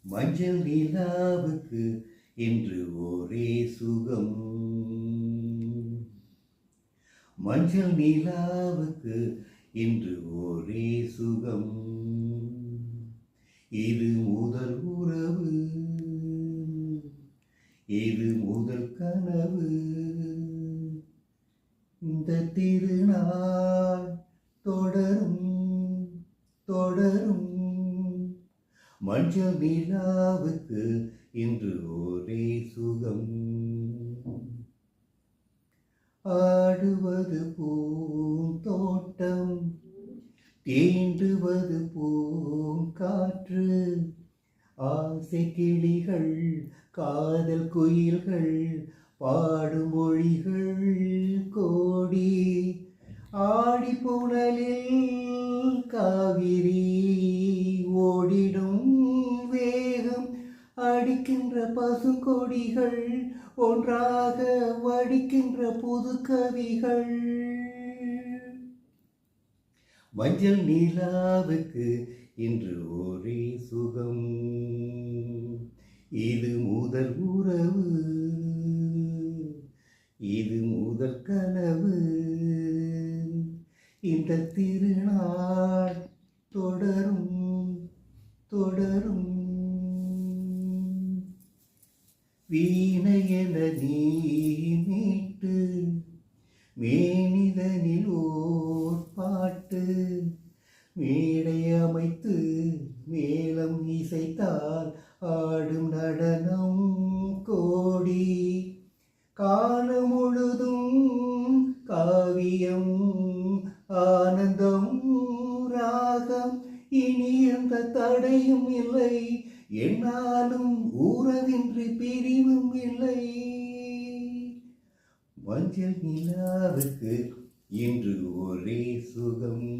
மஞ்சள் நிலாவுக்கு இன்று ஒரே சுகம். மஞ்சள் நிலாவுக்கு இன்று ஒரே சுகம். இது முதல் உறவு, இது முதல் கனவு. இந்த திருநாள் தொடரும் தொடரும். மஞ்சள் நிலாவுக்கு இன்று ஒரே சுகம். ஆடுவது பூந்தோட்டம், தீண்டுவது பூங்காற்று. ஆசை கிளிகள், காதல் குயில்கள், பாடும் மொழிகள் கோடி. ஆடி புனலில் காவிரி ஓடிடும் வேகம். அடிக்கின்ற பசுங்கொடிகள் ஒன்றாக வடிக்கின்ற புது கவிகள். மஞ்சள் நிலாவுக்கு இன்று ஒரே சுகம். இது முதல் உறவு, இது முதல் கனவு. இந்த திருநாள் தொடரும் தொடரும். வீணையென நீ மீட்டு, மேனிதனில் ஓர் பாட்டு. மேடை அமைத்து மேளம் இசைத்தால் ஆடும் நடனம் கோடி. காலம் முழுதும் காவியம், ஆனந்தம் ராகம். இனி எந்த தடையும் இல்லை, என்னாலும் உறவின்றி பிரிவும் இல்லை. மஞ்சள் நிலாவுக்கு இன்று ஒரே சுகம்.